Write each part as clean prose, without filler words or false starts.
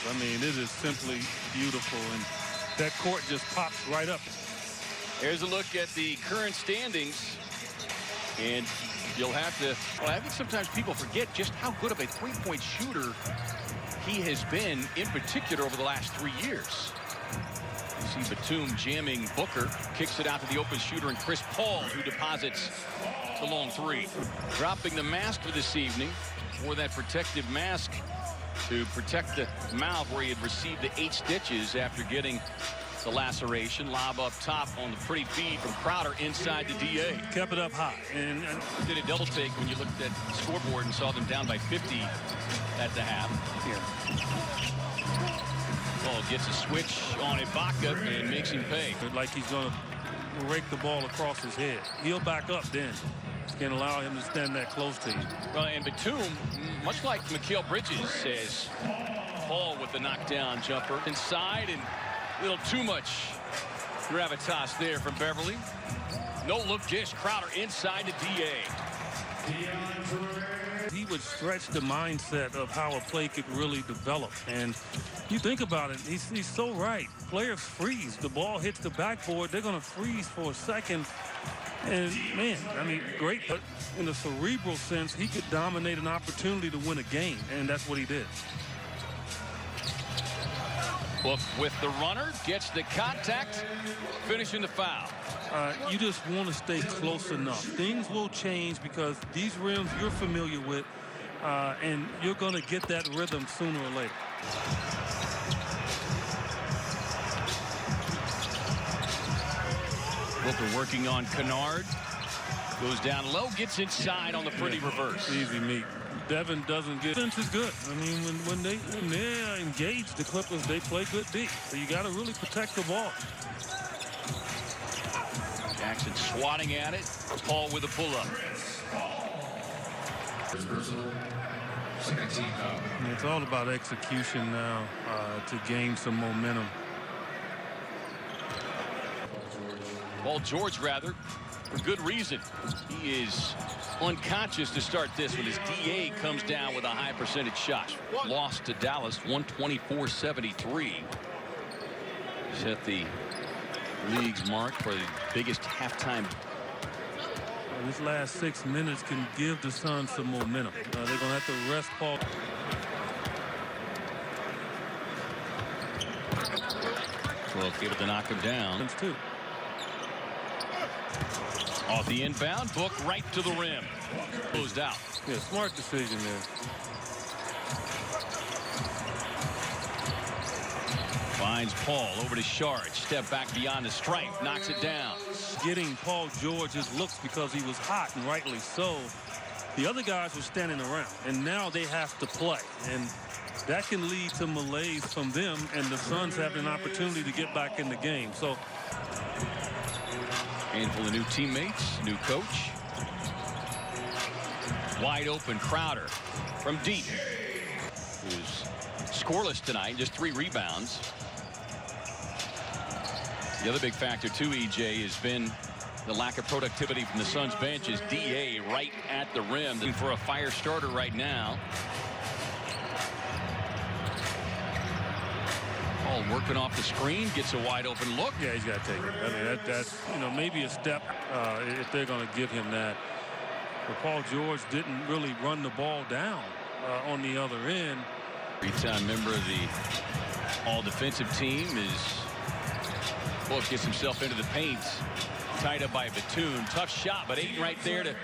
I mean, it is simply beautiful, and that court just pops right up. Here's a look at the current standings, and you'll have to, well, I think sometimes people forget just how good of a three-point shooter he has been, in particular over the last 3 years. You see Batum jamming Booker, kicks it out to the open shooter, and Chris Paul, who deposits the long three. Dropping the mask for this evening, wore that protective mask to protect the mouth where he had received the 8 stitches after getting the laceration. Lob up top on the pretty feed from Crowder inside the DA. Kept it up high. And did a double take when you looked at the scoreboard and saw them down by 50 at the half. Yeah. Paul gets a switch on Ibaka and makes him pay. Like he's going to rake the ball across his head. He'll back up then. Can't allow him to stand that close to you. Well, and Batum, much like Mikal Bridges, says Paul with the knockdown jumper inside, and a little too much gravitas there from Beverly. No look dish. Crowder inside the DA. He would stretch the mindset of how a play could really develop. And you think about it, he's so right. Players freeze. The ball hits the backboard. They're going to freeze for a second. And, man, I mean, great. But in the cerebral sense, he could dominate an opportunity to win a game. And that's what he did. Book with the runner, gets the contact, finishing the foul. You just want to stay close enough. Things will change because these rims you're familiar with, and you're going to get that rhythm sooner or later. Booker working on Kennard. Goes down low, gets inside on the pretty reverse. Easy meat. Devin doesn't get sense is good. I mean, when they're engaged, the Clippers, they play good deep. So you got to really protect the ball. Jackson swatting at it. Paul with a pull-up. It's all about execution now to gain some momentum. Paul George, rather, for good reason. He is unconscious to start this when his DA comes down with a high percentage shot. Lost to Dallas 124-73. Set the league's mark for the biggest halftime. This last 6 minutes can give the Suns some momentum. They're going to have to rest Paul. Well, able to knock him down. Too. Off the inbound, Book right to the rim. Closed out. Yeah, smart decision there. Finds Paul over to Sharge. Step back beyond the stripe. Knocks it down. Getting Paul George his looks because he was hot, and rightly so. The other guys were standing around, and now they have to play. And that can lead to malaise from them, and the Suns have an opportunity to get back in the game. So, handful of new teammates, new coach. Wide open Crowder from deep. Who's scoreless tonight, just 3 rebounds. The other big factor too, EJ, has been the lack of productivity from the Suns bench. Is DA right at the rim. Looking for a fire starter right now. Paul working off the screen, gets a wide open look. Yeah, he's got to take it. I mean, that's maybe a step if they're going to give him that. But Paul George didn't really run the ball down on the other end. 3-time member of the all-defensive team is Book gets himself into the paint. Tied up by Batum. Tough shot, but Ayton right there to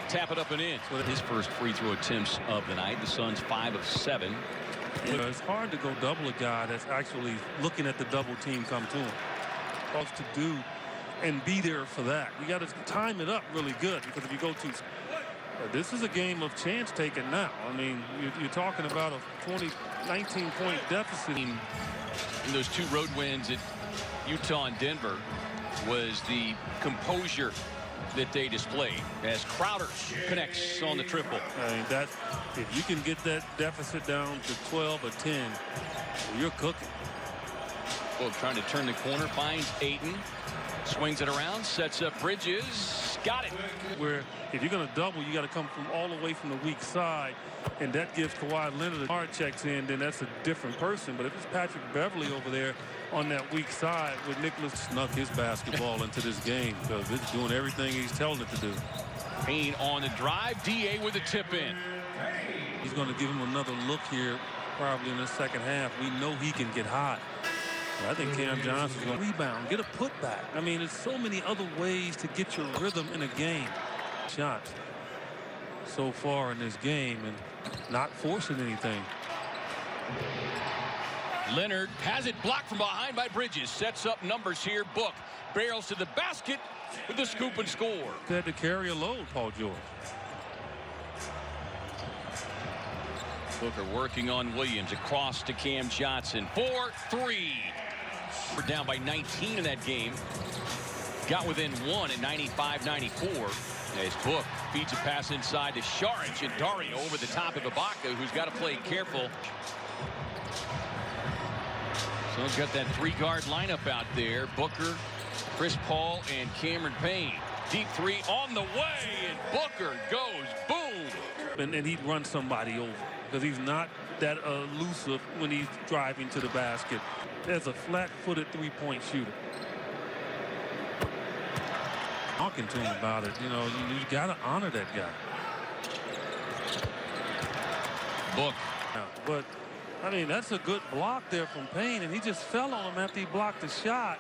tap it up and in. His first free throw attempts of the night. The Suns 5 of 7. It's hard to go double a guy that's actually looking at the double team come to him. What's to do and be there for that. You got to time it up really good, because if you go too, this is a game of chance taken now. I mean, you're talking about a 19-point deficit. In those 2 road wins at Utah and Denver was the composure that they displayed as Crowder connects on the triple. I mean, that if you can get that deficit down to 12 or 10, you're cooking. Well, trying to turn the corner, finds Ayton, swings it around, sets up Bridges, got it. Where if you're going to double, you got to come from all the way from the weak side, and that gives Kawhi Leonard a hard checks in, then that's a different person. But if it's Patrick Beverly over there on that weak side with Nicholas snuck his basketball into this game because it's doing everything he's telling it to do. Payne on the drive. DA with a tip in. He's going to give him another look here probably in the second half. We know he can get hot. I think Cam Johnson's going to rebound, get a putback. I mean, there's so many other ways to get your rhythm in a game. Shots so far in this game and not forcing anything. Leonard has it blocked from behind by Bridges. Sets up numbers here. Book barrels to the basket with the scoop and score. Had to carry a load, Paul George. Booker working on Williams across to Cam Johnson. 4-3. We're down by 19 in that game. Got within one at 95-94. As Book feeds a pass inside to Šarić, and Dario over the top of Ibaka, who's got to play careful. So he's got that three-guard lineup out there. Booker, Chris Paul, and Cameron Payne. Deep three on the way, and Booker goes boom. And he'd run somebody over because he's not that elusive when he's driving to the basket. There's a flat-footed three-point shooter. Talking to him about it, you know, you got to honor that guy. Book. But, I mean, that's a good block there from Payne, and he just fell on him after he blocked the shot.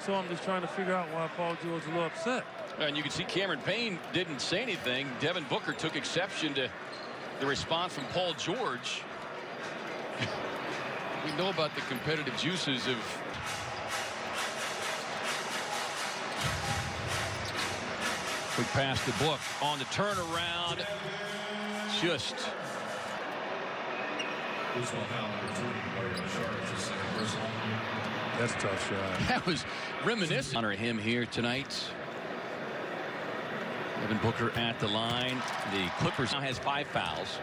So I'm just trying to figure out why Paul George is a little upset. And you can see Cameron Payne didn't say anything. Devin Booker took exception to the response from Paul George. We know about the competitive juices of quick pass to Book on the turnaround. Just that's a tough shot. that was reminiscent. Honor him here tonight. Devin Booker at the line. The Clippers now has 5 fouls.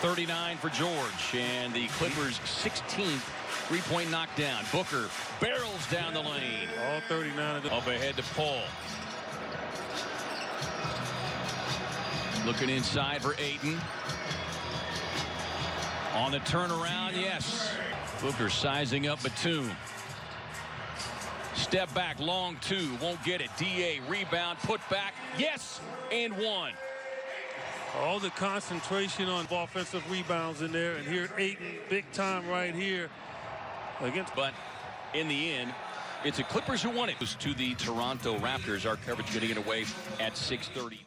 .39 for George, and the Clippers 16th three-point knockdown. Booker barrels down the lane. All 39 of them. Up ahead to Paul. Looking inside for Ayton. On the turnaround, yes. Booker sizing up Batum. Step back, long two, won't get it. DA rebound, put back, yes, and one. All the concentration on offensive rebounds in there, and here Ayton, big time right here against. But in the end, it's the Clippers who won it. To the Toronto Raptors. Our coverage getting it away at 6:30.